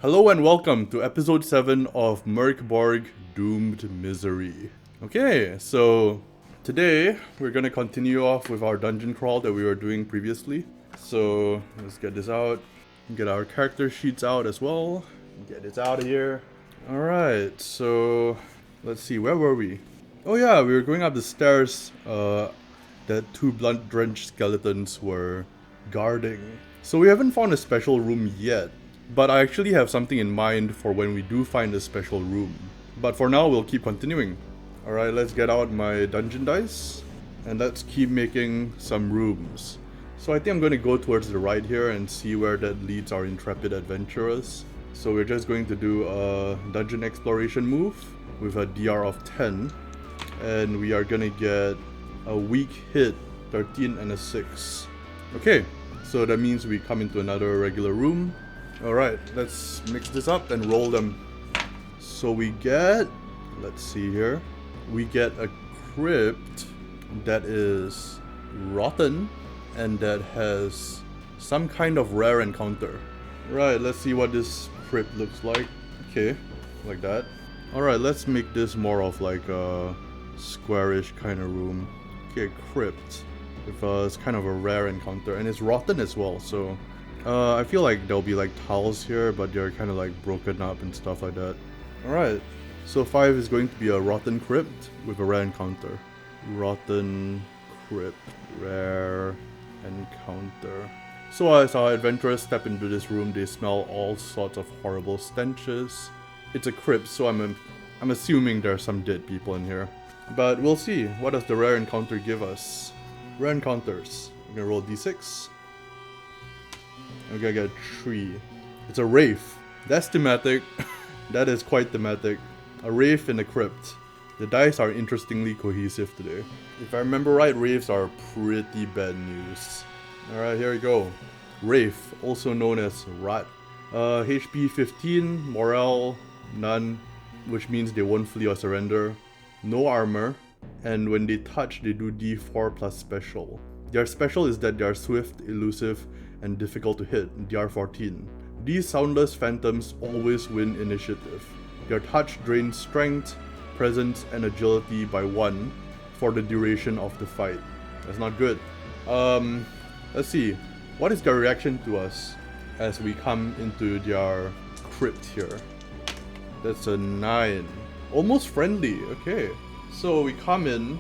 Hello and welcome to episode 7 of MÖRK BORG Doomed Misery. Okay, so today we're gonna continue off with our dungeon crawl that we were doing previously. So let's get this out, get our character sheets out as well, get this out of here. Alright, so let's see, where were we? Oh yeah, we were going up the stairs that two blood-drenched skeletons were guarding. So we haven't found a special room yet. But I actually have something in mind for when we do find a special room. But for now, we'll keep continuing. Alright, let's get out my dungeon dice. And let's keep making some rooms. So I think I'm going to go towards the right here and see where that leads our intrepid adventurers. So we're just going to do a dungeon exploration move with a DR of 10. And we are going to get a weak hit, 13 and a 6. Okay, so that means we come into another regular room. Alright, let's mix this up and roll them. So we get, let's see here, we get a crypt that is rotten and that has some kind of rare encounter. Right, let's see what this crypt looks like. Okay, like that. Alright, let's make this more of like a squarish kind of room. Okay, crypt with it's kind of a rare encounter and it's rotten as well, so I feel like there'll be like tiles here, but they're kind of like broken up and stuff like that. Alright, so 5 is going to be a rotten crypt with a rare encounter. Rotten crypt, rare encounter. So as our adventurers step into this room, they smell all sorts of horrible stenches. It's a crypt, so I'm assuming there are some dead people in here. But we'll see. What does the rare encounter give us? Rare encounters. I'm gonna roll d6. I'm gonna get 3. It's a wraith. That's thematic. That is quite thematic. A wraith in a crypt. The dice are interestingly cohesive today. If I remember right, wraiths are pretty bad news. Alright, here we go. Wraith, also known as Rat. HP 15, morale none, which means they won't flee or surrender. No armor, and when they touch, they do D4 plus special. Their special is that they are swift, elusive, and difficult to hit, DR14. These soundless phantoms always win initiative. Their touch drains strength, presence, and agility by 1 for the duration of the fight. That's not good. Let's see. What is their reaction to us as we come into their crypt here? That's a 9. Almost friendly, okay. So we come in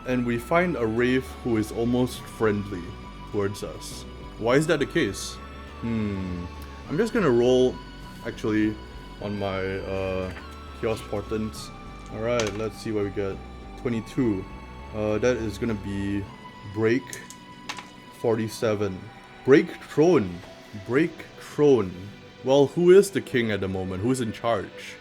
and we find a wraith who is almost friendly towards us. Why is that the case? I'm just gonna roll, actually, on my Chaos Portents. Alright, let's see what we get. 22. That is gonna be Break 47. Break Throne. Break Throne. Well, who is the king at the moment? Who's in charge?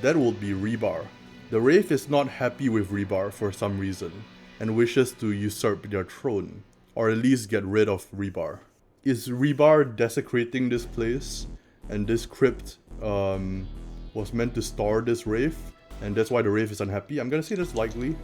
That will be Rebar. The wraith is not happy with Rebar for some reason, and wishes to usurp their throne, or at least get rid of Rebar. Is Rebar desecrating this place, and this crypt was meant to store this wraith, and that's why the wraith is unhappy? I'm gonna say that's likely.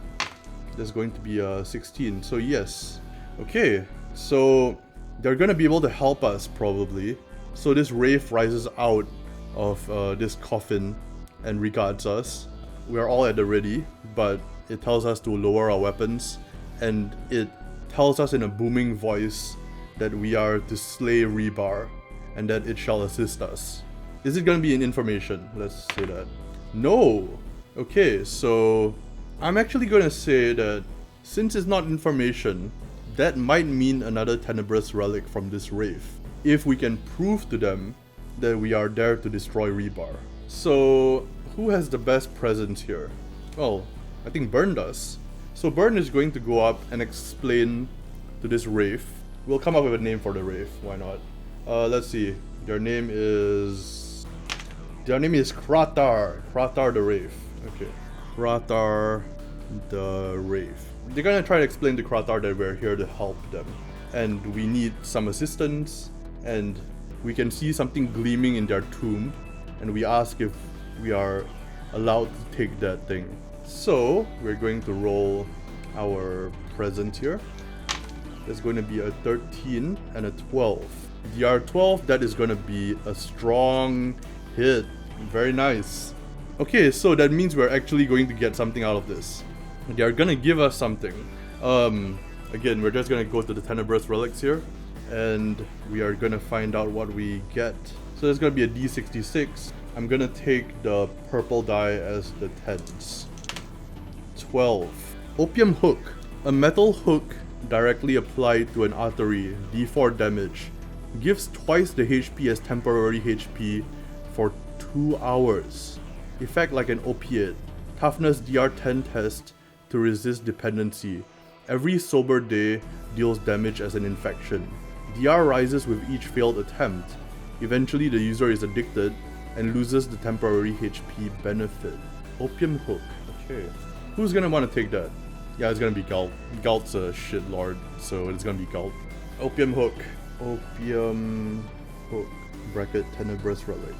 There's going to be a 16, so yes. Okay, so they're gonna be able to help us probably. So this wraith rises out of this coffin and regards us. We're all at the ready, but it tells us to lower our weapons, and it tells us in a booming voice that we are to slay Rebar, and that it shall assist us. Is it gonna be an information? Let's say that. No! Okay, so I'm actually gonna say that since it's not information, that might mean another tenebrous relic from this wraith, if we can prove to them that we are there to destroy Rebar. So who has the best presence here? Well, I think Burn does. So Burn is going to go up and explain to this wraith. We'll come up with a name for the wraith, why not? Let's see. Their name is Kratar. Kratar the Wraith. Okay. Kratar the Wraith. They're gonna try to explain to Kratar that we're here to help them. And we need some assistance, and we can see something gleaming in their tomb, and we ask if we are allowed to take that thing. So we're going to roll our present here. There's going to be a 13 and a 12. DR12, that is going to be a strong Hit. Very nice. Okay, so that means we're actually going to get something out of this. They are gonna give us something. Again, we're just gonna go to the Tenebrous Relics here, and we are gonna find out what we get. So there's gonna be a D66. I'm gonna take the purple die as the 10s. 12. Opium Hook. A metal hook directly applied to an artery, D4 damage. Gives twice the HP as temporary HP for 2 hours. Effect like an opiate. Toughness DR10 test to resist dependency. Every sober day deals damage as an infection. DR rises with each failed attempt. Eventually the user is addicted and loses the temporary HP benefit. Opium Hook. Okay. Who's gonna want to take that? Yeah, it's gonna be Galt. Galt's a shit lord, so it's gonna be Galt. Opium Hook. Opium Hook. Bracket Tenebrous Relic.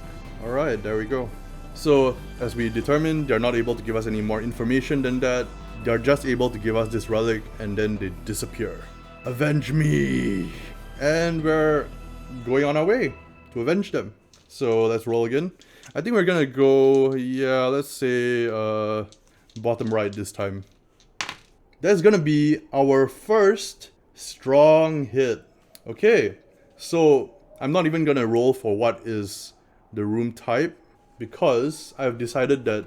Alright, there we go. So, as we determined, they're not able to give us any more information than that. They're just able to give us this relic and then they disappear. Avenge me! And we're going on our way to avenge them. So let's roll again. I think we're gonna go, yeah, let's say bottom right this time. That's gonna be our first strong hit. Okay, so I'm not even gonna roll for what is the room type, because I've decided that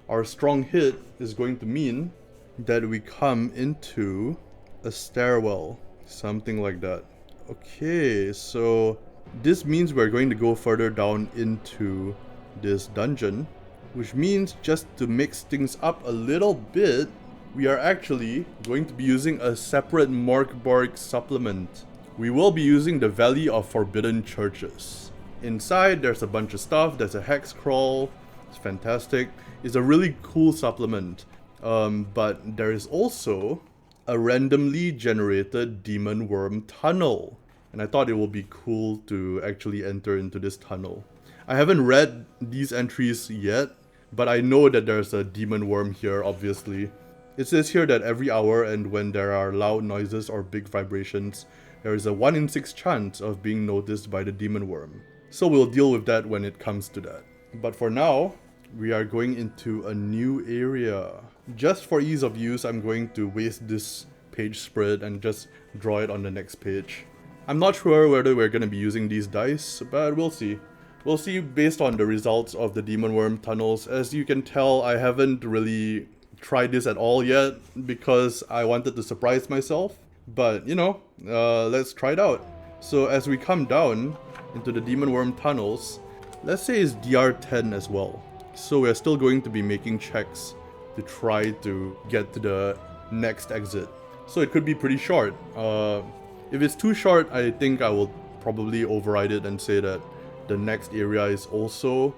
our strong hit is going to mean that we come into a stairwell, something like that. Okay, so this means we're going to go further down into this dungeon, which means just to mix things up a little bit, we are actually going to be using a separate BORG supplement. We will be using the Valley of Forbidden Churches. Inside, there's a bunch of stuff. There's a hex crawl. It's fantastic. It's a really cool supplement. But there is also a randomly generated demon worm tunnel. And I thought it would be cool to actually enter into this tunnel. I haven't read these entries yet, but I know that there's a demon worm here, obviously. It says here that every hour and when there are loud noises or big vibrations, there is a 1 in 6 chance of being noticed by the demon worm. So we'll deal with that when it comes to that. But for now, we are going into a new area. Just for ease of use, I'm going to waste this page spread and just draw it on the next page. I'm not sure whether we're going to be using these dice, but we'll see. We'll see based on the results of the demon worm tunnels. As you can tell, I haven't really tried this at all yet because I wanted to surprise myself. But, you know, let's try it out. So as we come down into the demon worm tunnels, let's say it's DR10 as well. So we're still going to be making checks to try to get to the next exit. So it could be pretty short. If it's too short, I think I will probably override it and say that the next area is also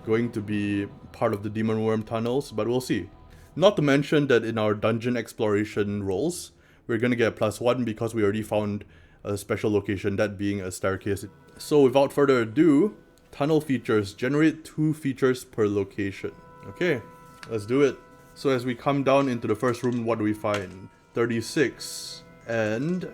going to be part of the demon worm tunnels, but we'll see. Not to mention that in our dungeon exploration rolls, we're gonna get a +1 because we already found a special location, that being a staircase. So without further ado, tunnel features. Generate 2 features per location. Okay, let's do it. So as we come down into the first room, what do we find? 36 and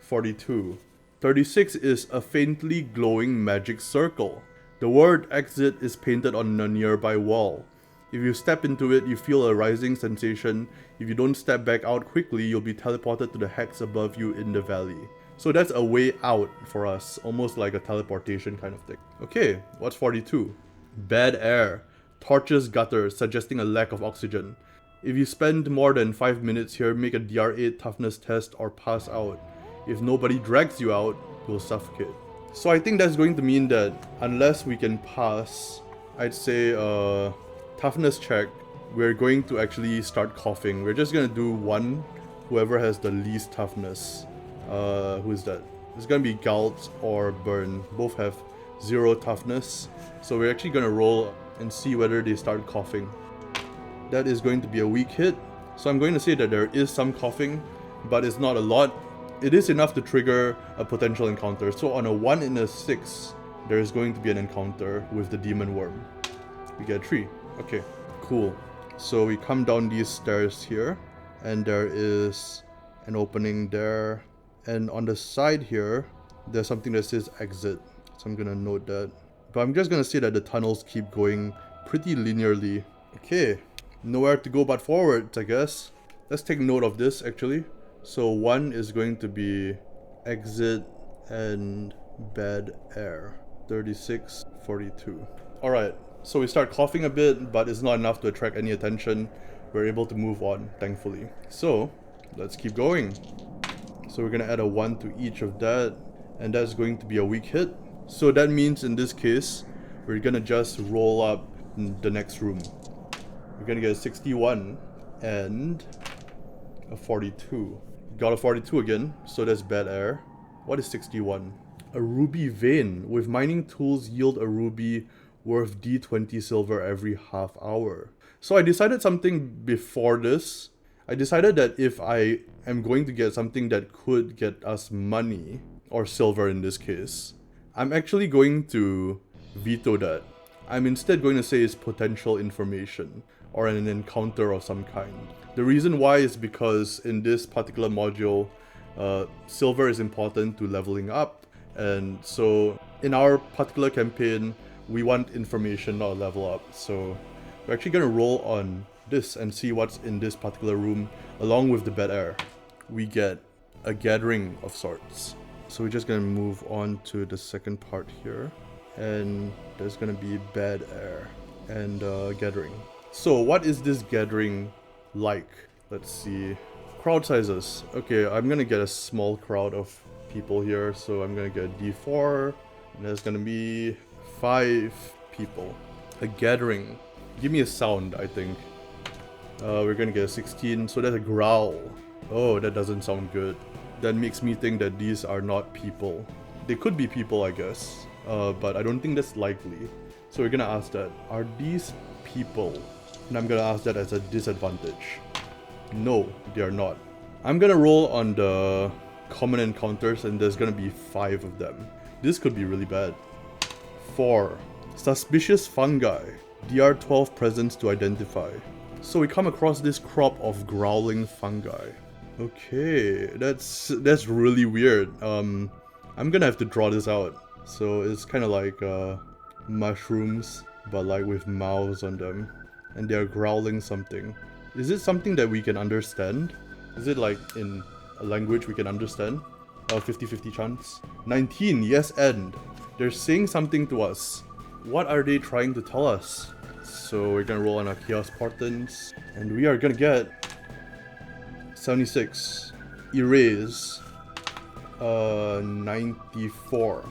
42. 36 is a faintly glowing magic circle. The word exit is painted on a nearby wall. If you step into it, you feel a rising sensation. If you don't step back out quickly, you'll be teleported to the hex above you in the valley. So that's a way out for us, almost like a teleportation kind of thing. Okay, what's 42? Bad air. Torches gutter, suggesting a lack of oxygen. If you spend more than 5 minutes here, make a DR8 toughness test or pass out. If nobody drags you out, you'll suffocate. So I think that's going to mean that unless we can pass, I'd say toughness check, we're going to actually start coughing. We're just gonna do one, whoever has the least toughness. Who is that? It's gonna be Galt or Burn. Both have 0 toughness. So we're actually gonna roll and see whether they start coughing. That is going to be a weak hit. So I'm going to say that there is some coughing, but it's not a lot. It is enough to trigger a potential encounter. So on a 1 in a 6, there is going to be an encounter with the demon worm. We get 3. Okay, cool. So we come down these stairs here, and there is an opening there. And on the side here, there's something that says exit. So I'm gonna note that. But I'm just gonna say that the tunnels keep going pretty linearly. Okay, nowhere to go but forwards, I guess. Let's take note of this actually. So 1 is going to be exit and bad air. 36, 42. Alright, so we start coughing a bit, but it's not enough to attract any attention. We're able to move on, thankfully. So, let's keep going. So we're gonna add a 1 to each of that, and that's going to be a weak hit. So that means in this case, we're gonna just roll up the next room. We're gonna get a 61 and a 42. Got a 42 again, so that's bad air. What is 61? A ruby vein. With mining tools, yield a ruby worth D20 silver every half hour. So I decided something before this. I decided that if I am going to get something that could get us money, or silver in this case, I'm actually going to veto that. I'm instead going to say it's potential information, or an encounter of some kind. The reason why is because in this particular module, silver is important to leveling up, and so in our particular campaign, we want information, not a level up. So we're actually going to roll on this and see what's in this particular room, along with the bad air. We get a gathering of sorts. So we're just going to move on to the second part here, and there's going to be bad air and gathering. So what is this gathering like? Let's see. Crowd sizes. Okay, I'm gonna get a small crowd of people here, so I'm gonna get D4, and there's gonna be 5 people. A gathering. Give me a sound, I think. We're gonna get a 16, so that's a growl. Oh, that doesn't sound good. That makes me think that these are not people. They could be people, I guess, but I don't think that's likely. So we're gonna ask that. Are these people? And I'm gonna ask that as a disadvantage. No, they are not. I'm gonna roll on the common encounters, and there's gonna be 5 of them. This could be really bad. 4. Suspicious fungi. DR12 presence to identify. So we come across this crop of growling fungi. Okay, that's really weird. I'm gonna have to draw this out. So it's kind of like mushrooms, but like with mouths on them. And they're growling something. Is it something that we can understand? Is it like in a language we can understand? 50-50 chance. 19, yes, end. They're saying something to us. What are they trying to tell us? So we're gonna roll on our chaos portents, and we are gonna get 76. Erase. 94.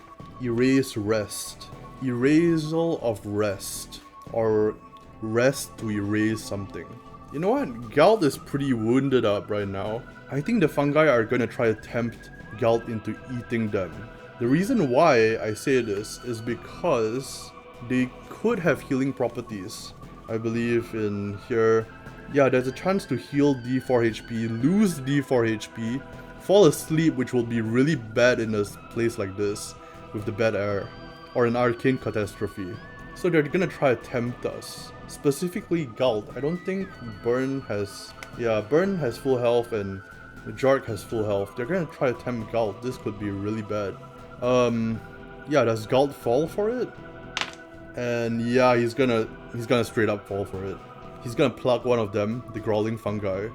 Erase rest. Erasal of rest. Or rest to erase something. You know what? Galt is pretty wounded up right now. I think the fungi are gonna try to tempt Galt into eating them. The reason why I say this is because they could have healing properties. I believe in here, yeah, there's a chance to heal D4 HP, lose D4 HP, fall asleep, which will be really bad in a place like this with the bad air, or an arcane catastrophe. So they're gonna try to tempt us. Specifically Galt. I don't think Burn has... Yeah, Burn has full health and Jark has full health. They're gonna try to tempt Galt. This could be really bad. Yeah, does Galt fall for it? And yeah, he's gonna straight up fall for it. He's gonna pluck one of them, the growling fungi,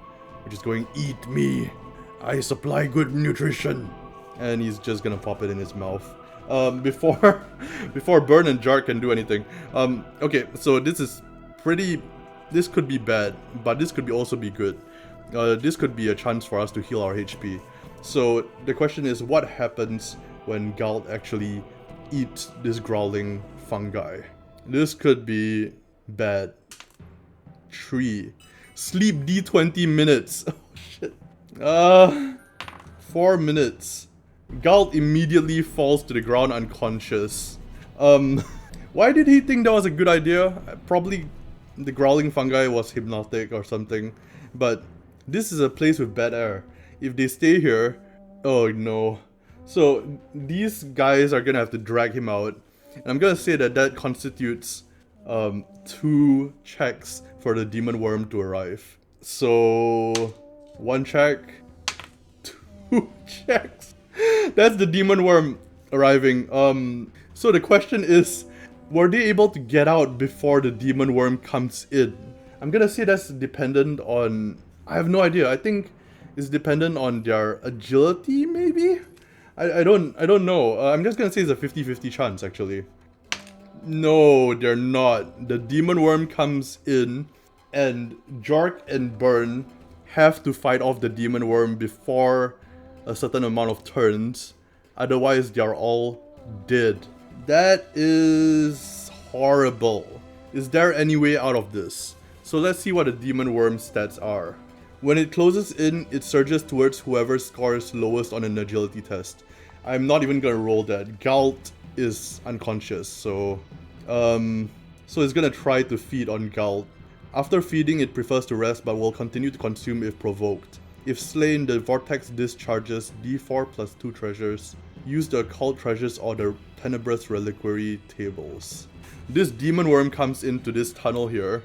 which is going, "Eat me! I supply good nutrition!" And he's just gonna pop it in his mouth. Before Burn and Jark can do anything. Okay, so this could be bad, but this could also be good. This could be a chance for us to heal our HP. So the question is, what happens when Galt actually eats this growling fungi? This could be bad. 3. Sleep D20 minutes. Oh shit. 4 minutes. Galt immediately falls to the ground unconscious. Why did he think that was a good idea? Probably the growling fungi was hypnotic or something. But this is a place with bad air. If they stay here... Oh no. So these guys are gonna have to drag him out. And I'm gonna say that constitutes 2 checks for the demon worm to arrive. So 1 check, 2 checks. That's the demon worm arriving. So the question is, Were they able to get out before the demon worm comes in? I'm gonna say that's dependent on... I have no idea. I think it's dependent on their agility, maybe? I don't know. I'm just gonna say it's a 50-50 chance, actually. No, they're not. The demon worm comes in, and Jark and Burn have to fight off the demon worm before a certain amount of turns. Otherwise, they're all dead. That is horrible. Is there any way out of this? So let's see what the demon worm stats are. When it closes in, it surges towards whoever scores lowest on an agility test. I'm not even gonna roll that. Galt is unconscious, so it's gonna try to feed on Galt. After feeding, it prefers to rest but will continue to consume if provoked. If slain, the vortex discharges d4 plus 2 treasures. Use the occult treasures or the tenebrous reliquary tables. This demon worm comes into this tunnel here.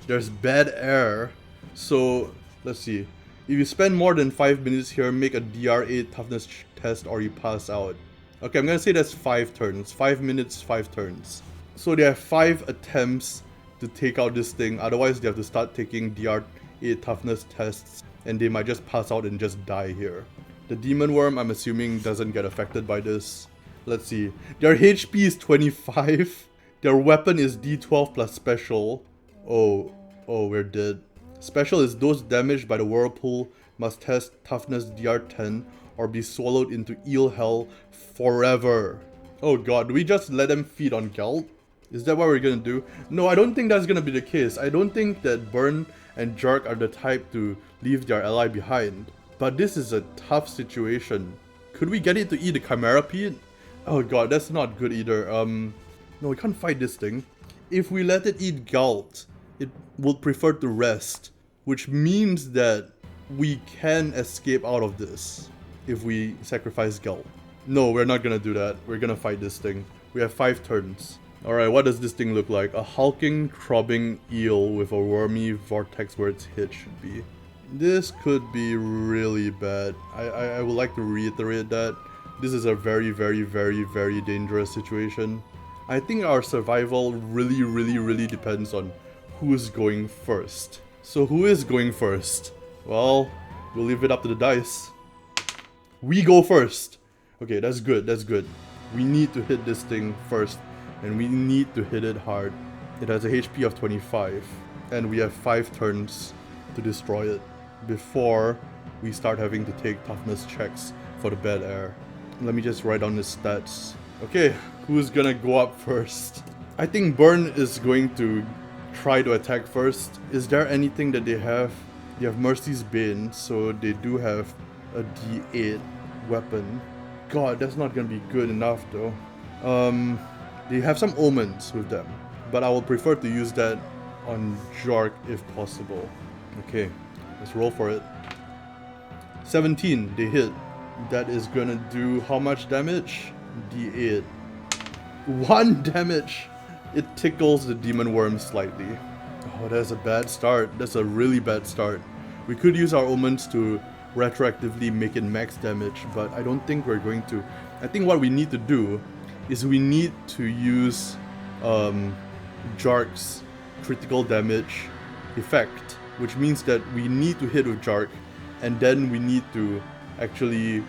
There's bad air. So, let's see. If you spend more than 5 minutes here, make a DR8 toughness test or you pass out. Okay, I'm gonna say that's 5 turns. 5 minutes, 5 turns. So they have 5 attempts to take out this thing. Otherwise, they have to start taking DR8 toughness tests. And they might just pass out and just die here. The demon worm, I'm assuming, doesn't get affected by this. Let's see. Their HP is 25. Their weapon is D12 plus special. Oh, we're dead. Special is those damaged by the whirlpool must test toughness DR10 or be swallowed into eel hell forever. Oh god, do we just let them feed on Galt? Is that what we're gonna do? No, I don't think that's gonna be the case. I don't think that Burn and Jark are the type to leave their ally behind. But this is a tough situation. Could we get it to eat a Chimerapede? Oh god, that's not good either. No, we can't fight this thing. If we let it eat Galt, it would prefer to rest, which means that we can escape out of this if we sacrifice Galt. No, we're not gonna do that. We're gonna fight this thing. We have 5 turns. Alright, what does this thing look like? A hulking, throbbing eel with a wormy vortex where its head should be. This could be really bad. I would like to reiterate that. This is a very, very, very, very dangerous situation. I think our survival really depends on who's going first. So who is going first? Well, we'll leave it up to the dice. We go first! Okay, that's good, that's good. We need to hit this thing first, and we need to hit it hard. It has a HP of 25, and we have 5 turns to destroy it before we start having to take toughness checks for the bad air. Let me just write down the stats. Okay, who's gonna go up first? I think Burn is going to try to attack first. Is there anything that they have? They have Mercy's Bane, so they do have a D8 weapon. God, that's not gonna be good enough though. They have some omens with them, but I will prefer to use that on Jark if possible. Okay, let's roll for it. 17, they hit. That is gonna do how much damage? D8. 1 damage! It tickles the demon worm slightly. Oh, that's a bad start. That's a really bad start. We could use our omens to retroactively make it max damage, but I don't think we're going to. I think what we need to do is we need to use Jark's critical damage effect, which means that we need to hit with Jark, and then we need to actually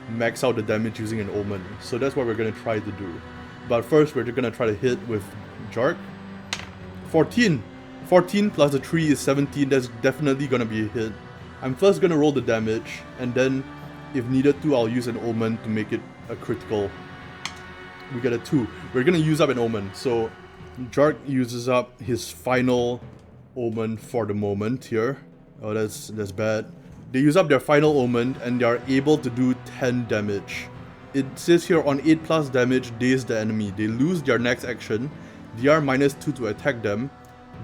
max out the damage using an omen. So that's what we're going to try to do. But first we're going to try to hit with Jark. 14! 14 plus a 3 is 17, that's definitely going to be a hit. I'm first going to roll the damage, and then if needed to, I'll use an omen to make it a critical. We get a 2. We're going to use up an omen, so Jark uses up his final omen for the moment here. Oh, that's bad. They use up their final omen and they are able to do 10 damage. It says here on 8 plus damage, daze the enemy. They lose their next action. DR minus 2 to attack them.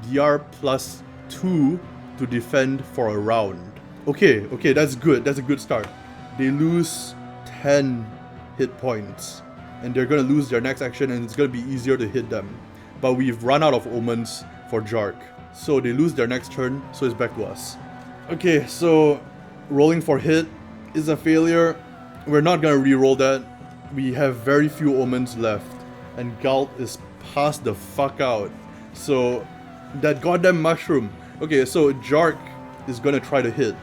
DR plus 2 to defend for a round. Okay, that's good. That's a good start. They lose 10 hit points. And they're gonna lose their next action and it's gonna be easier to hit them. But we've run out of omens for Jark. So they lose their next turn, so it's back to us. Okay, so rolling for hit is a failure. We're not gonna re-roll that. We have very few omens left. And Galt is pass the fuck out. So, that goddamn mushroom. Okay, so Jark is gonna try to hit.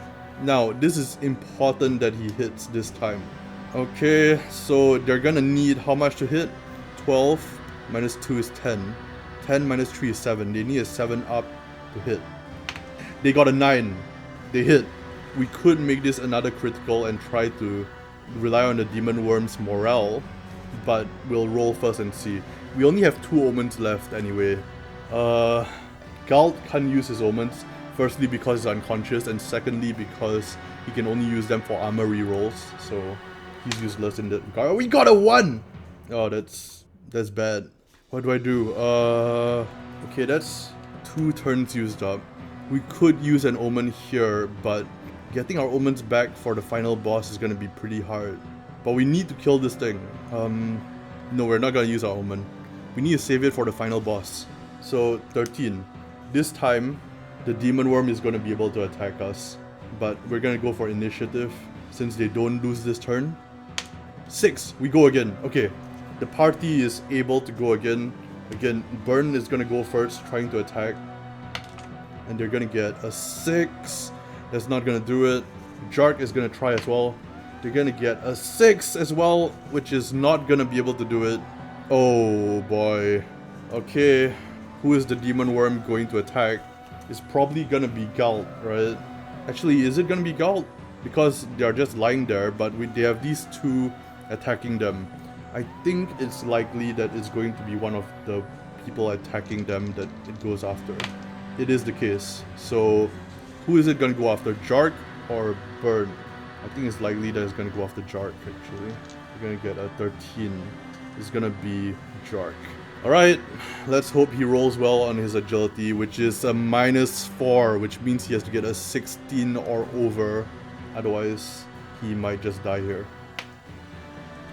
Now, this is important that he hits this time. Okay, so they're gonna need how much to hit? 12 minus 2 is 10. 10 minus 3 is 7. They need a 7 up to hit. They got a 9. They hit. We could make this another critical and try to rely on the Demon Worm's morale, but we'll roll first and see. We only have 2 omens left anyway. Galt can't use his omens, firstly because he's unconscious, and secondly because he can only use them for armor rerolls, so he's useless in that regard. Oh, we got a 1! Oh, that's bad. What do I do? Okay, that's 2 turns used up. We could use an omen here, but getting our omens back for the final boss is gonna be pretty hard. But we need to kill this thing. No, we're not gonna use our omen. We need to save it for the final boss. So, 13. This time, the Demon Worm is gonna be able to attack us. But we're gonna go for initiative, since they don't lose this turn. 6, we go again. Okay, the party is able to go again. Again, Burn is gonna go first, trying to attack. And they're gonna get a 6. That's not gonna do it. Jark is gonna try as well. They're gonna get a 6 as well, which is not gonna be able to do it. Oh boy. Okay, who is the Demon Worm going to attack? It's probably gonna be Galt, right? Actually, is it gonna be Galt? Because they are just lying there, but they have these 2 attacking them. I think it's likely that it's going to be one of the people attacking them that it goes after. It is the case. So, who is it gonna go after? Jark or Burn? I think it's likely that it's gonna go after Jark, actually. We're gonna get a 13. It's gonna be Jark. Alright, let's hope he rolls well on his agility, which is a -4, which means he has to get a 16 or over. Otherwise, he might just die here.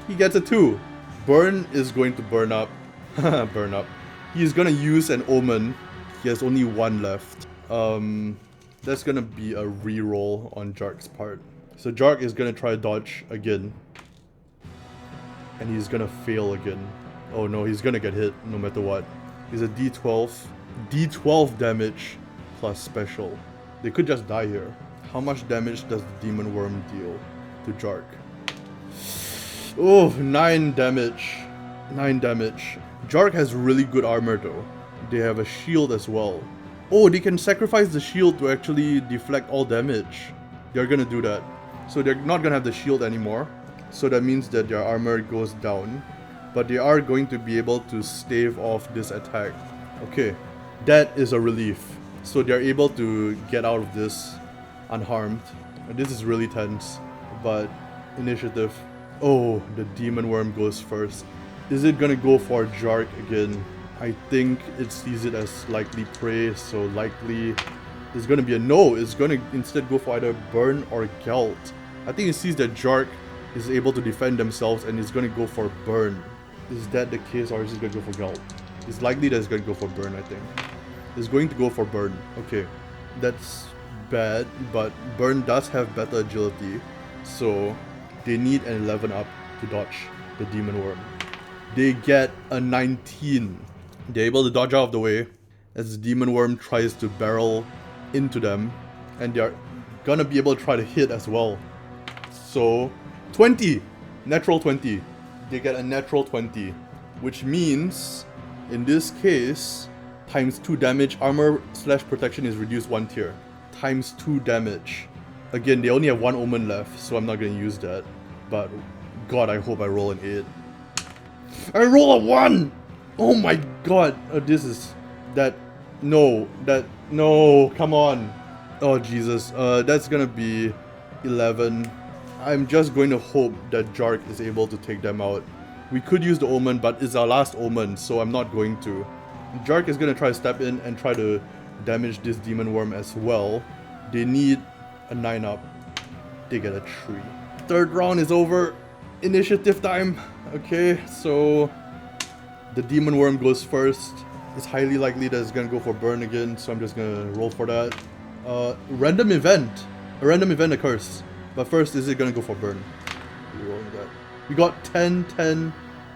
He gets a 2. Burn is going to burn up. Burn up. He's gonna use an omen. He has only 1 left. That's gonna be a reroll on Jark's part. So Jark is gonna try to dodge again. And he's gonna fail again. Oh no, he's gonna get hit no matter what. He's a D12. D12 damage plus special. They could just die here. How much damage does the Demon Worm deal to Jark? Oh, 9 damage. 9 damage. Jark has really good armor though. They have a shield as well. Oh, they can sacrifice the shield to actually deflect all damage. They're gonna do that. So they're not gonna have the shield anymore. So that means that their armor goes down. But they are going to be able to stave off this attack. Okay, that is a relief. So they're able to get out of this unharmed. And this is really tense. But initiative. Oh, the Demon Worm goes first. Is it gonna go for Jark again? I think it sees it as likely prey, so likely it's gonna be a no. It's gonna instead go for either Burn or Galt. I think it sees that Jark is able to defend themselves and it's gonna go for Burn. Is that the case, or is it gonna go for Galt? It's likely that it's gonna go for Burn, I think. It's going to go for Burn. Okay, that's bad, but Burn does have better agility, so they need an 11 up to dodge the Demon Worm. They get a 19. They're able to dodge out of the way as the Demon Worm tries to barrel into them, and they're gonna be able to try to hit as well. So, 20! Natural 20. They get a natural 20, which means, in this case, times 2 damage, armor / protection is reduced 1 tier. Times 2 damage. Again, they only have 1 omen left, so I'm not gonna use that. But, God, I hope I roll an 8. I roll a 1! Oh my god, this is... No, come on. Oh Jesus, that's gonna be 11. I'm just going to hope that Jark is able to take them out. We could use the omen, but it's our last omen, so I'm not going to. Jark is gonna try to step in and try to damage this Demon Worm as well. They need a 9 up. They get a 3. Third round is over. Initiative time. Okay, so the Demon Worm goes first. It's highly likely that it's gonna go for Burn again, so I'm just gonna roll for that. Random event. A random event occurs. But first, is it gonna go for Burn? Rerolling that. We got 10, 10,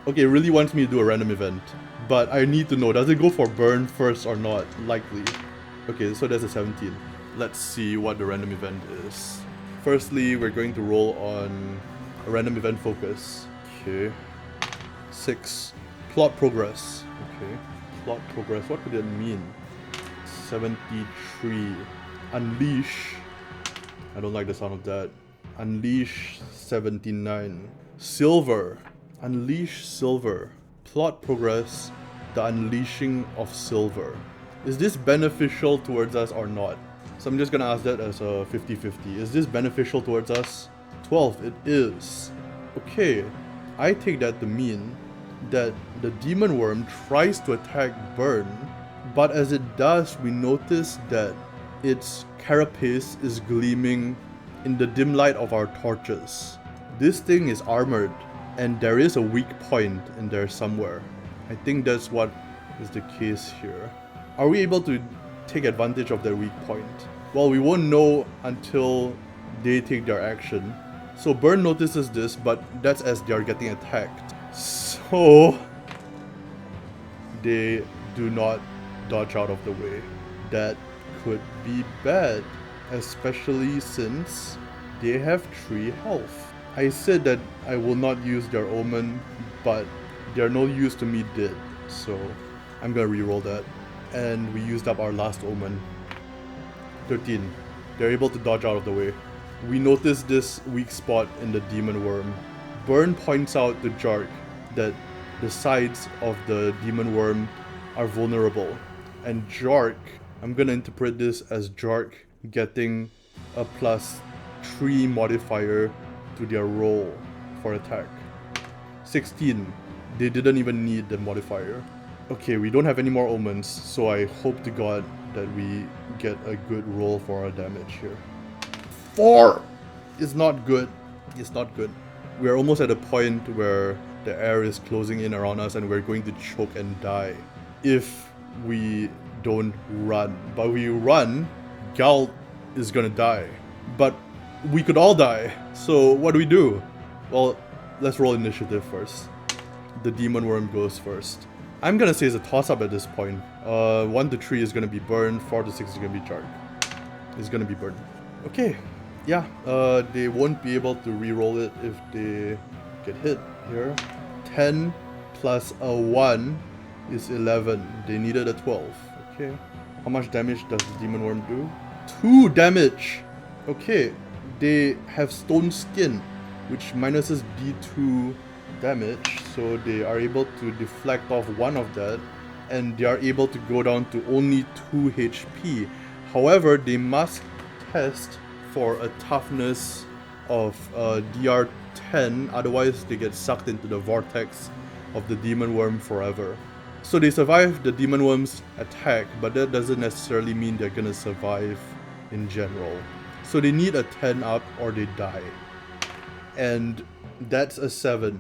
Okay, it really wants me to do a random event. But I need to know, does it go for burn first or not? Likely. Okay, so there's a 17. Let's see what the random event is. Firstly, we're going to roll on a random event focus. Okay. 6. Plot progress. Okay. Plot progress. What could that mean? 73. Unleash. I don't like the sound of that. Unleash 79. Silver. Unleash silver. Plot progress. The unleashing of silver. Is this beneficial towards us or not? So I'm just gonna ask that as a 50-50. Is this beneficial towards us? 12. It is. Okay. I take that to mean that the demon worm tries to attack Burn, but as it does, we notice that its carapace is gleaming in the dim light of our torches. This thing is armored, and there is a weak point in there somewhere. I think that's what is the case here. Are we able to take advantage of that weak point? Well, we won't know until they take their action. So Burn notices this, but that's as they are getting attacked. So they do not dodge out of the way. That could be bad, especially since they have 3 health. I said that I will not use their omen, but they're no use to me dead, so I'm gonna reroll that. And we used up our last omen. 13. They're able to dodge out of the way. We notice this weak spot in the demon worm. Burn points out to Jark that the sides of the demon worm are vulnerable. And Jark, I'm gonna interpret this as Jark getting a +3 modifier to their roll for attack. 16. They didn't even need the modifier. Okay, we don't have any more omens, so I hope to God that we get a good roll for our damage here. 4! It's not good. It's not good. We are almost at a point where the air is closing in around us and we're going to choke and die if we don't run. But we run, Galt is gonna die. But we could all die. So what do we do? Well, let's roll initiative first. The demon worm goes first. I'm gonna say it's a toss-up at this point. 1 to 3 is gonna be Burn, 4 to 6 is gonna be Jark. It's gonna be Burn. Okay, yeah, they won't be able to re-roll it if they get hit here. 10 plus a 1 is 11. They needed a 12. Okay, how much damage does the demon worm do? 2 damage! Okay, they have stone skin, which minuses D2 damage, so they are able to deflect off 1 of that, and they are able to go down to only 2 HP. However, they must test for a toughness of DR 10, otherwise they get sucked into the vortex of the demon worm forever. So they survive the demon worm's attack, but that doesn't necessarily mean they're gonna survive in general. So they need a 10 up or they die. And that's a 7.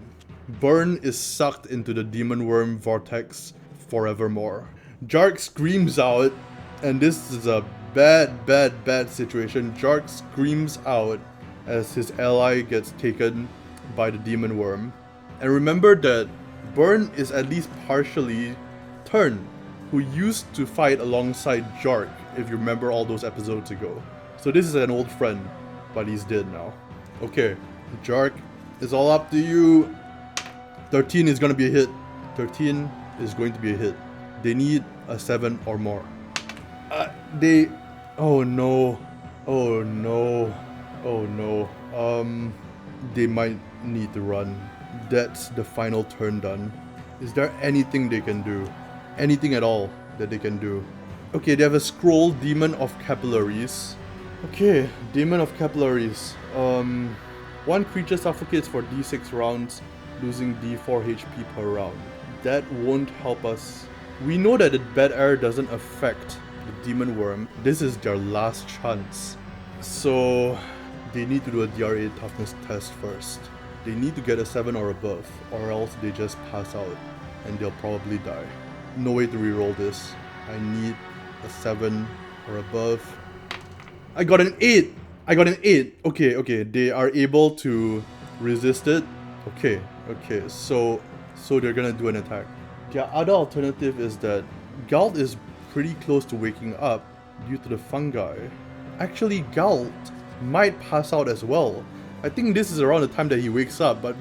Burn is sucked into the demon worm vortex forevermore. Jark screams out, and this is a bad situation. Jark screams out as his ally gets taken by the demon worm. And remember that Burn is at least partially Turn, who used to fight alongside Jark, if you remember all those episodes ago. So this is an old friend, but he's dead now. Okay, Jark, it's all up to you. 13 is gonna be a hit. 13 is going to be a hit. They need a 7 or more. Oh no. Oh no. Oh no. They might need to run. That's the final turn done. Is there anything they can do? Anything at all that they can do? Okay, they have a scroll, Demon of Capillaries. Okay, Demon of Capillaries. 1 creature suffocates for D6 rounds, losing D4 HP per round. That won't help us. We know that the bad air doesn't affect the demon worm. This is their last chance. So they need to do a DR8 toughness test first. They need to get a 7 or above, or else they just pass out and they'll probably die. No way to reroll this. I need a 7 or above. I got an 8! I got an 8! Okay, they are able to resist it. Okay, so So they're gonna do an attack. Their other alternative is that Galt is pretty close to waking up due to the fungi. Actually, Galt might pass out as well. I think this is around the time that he wakes up, but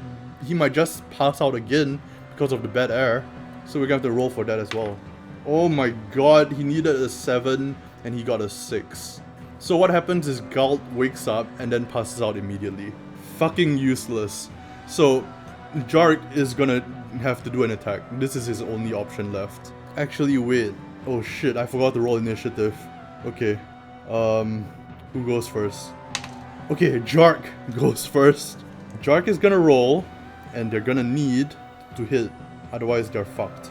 he might just pass out again because of the bad air. So we're gonna have to roll for that as well. Oh my god, he needed a 7 and he got a 6. So what happens is Galt wakes up and then passes out immediately. Fucking useless. So Jark is gonna have to do an attack. This is his only option left. Actually, wait. Oh shit, I forgot to roll initiative. Okay. Who goes first? Okay, Jark goes first. Jark is gonna roll, and they're gonna need to hit. Otherwise, they're fucked.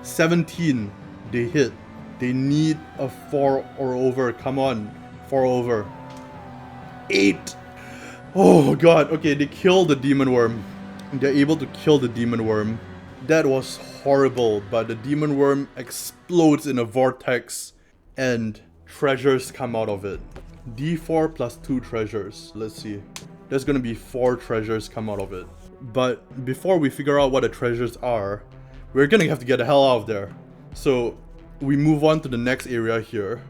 17. They hit. They need a 4 or over. Come on. 4 over. 8. Oh god. Okay, they kill the demon worm. They're able to kill the demon worm. That was horrible, but the demon worm explodes in a vortex and treasures come out of it. D4 plus 2 treasures. Let's see. There's gonna be 4 treasures come out of it. But before we figure out what the treasures are, we're gonna have to get the hell out of there. So we move on to the next area here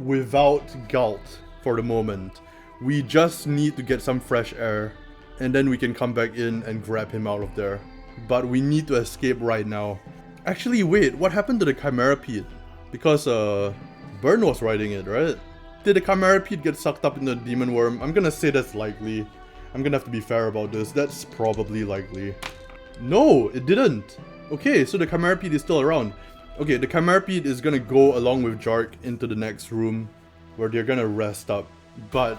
without Galt for the moment. We just need to get some fresh air and then we can come back in and grab him out of there. But we need to escape right now. Actually, wait, what happened to the Chimerapede? Because Burn was riding it, right? Did the Chimerapede get sucked up in the demon worm? I'm gonna say that's likely. I'm gonna have to be fair about this. That's probably likely. No, it didn't. Okay, so the Chimerapede is still around. Okay, the Chimerapede is gonna go along with Jark into the next room where they're gonna rest up. But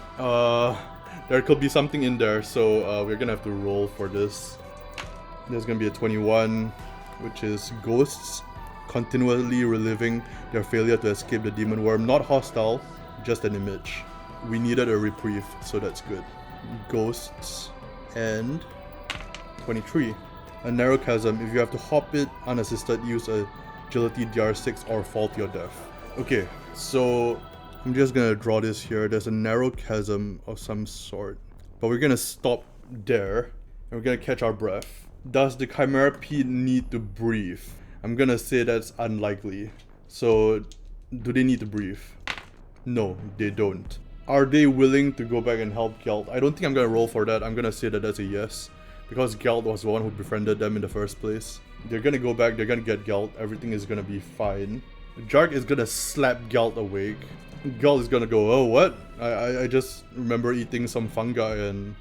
there could be something in there, so we're gonna have to roll for this. There's gonna be a 21, which is ghosts, continually reliving their failure to escape the demon worm. Not hostile, just an image. We needed a reprieve, so that's good. Ghosts, and 23. A narrow chasm. If you have to hop it unassisted, use agility DR6 or fall to your death. Okay, so I'm just gonna draw this here. There's a narrow chasm of some sort, but we're gonna stop there and we're gonna catch our breath. Does the Chimerapede need to breathe? I'm gonna say that's unlikely. So, do they need to breathe? No, they don't. Are they willing to go back and help Galt? I don't think I'm gonna roll for that. I'm gonna say that that's a yes. Because Galt was the one who befriended them in the first place. They're gonna go back, they're gonna get Galt. Everything is gonna be fine. Jark is gonna slap Galt awake. Galt is gonna go, oh what? I just remember eating some fungi and...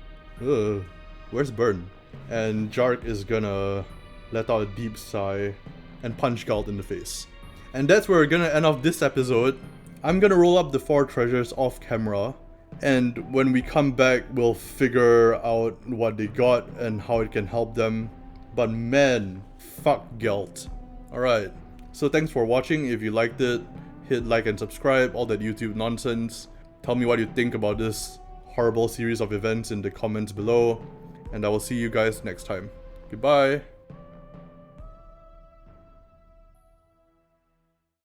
where's Burn? And Jark is gonna let out a deep sigh and punch Galt in the face. And that's where we're gonna end off this episode. I'm gonna roll up the 4 treasures off camera, and when we come back we'll figure out what they got and how it can help them. But man, fuck Galt. Alright, so thanks for watching. If you liked it, hit like and subscribe, all that YouTube nonsense. Tell me what you think about this horrible series of events in the comments below. And I will see you guys next time. Goodbye.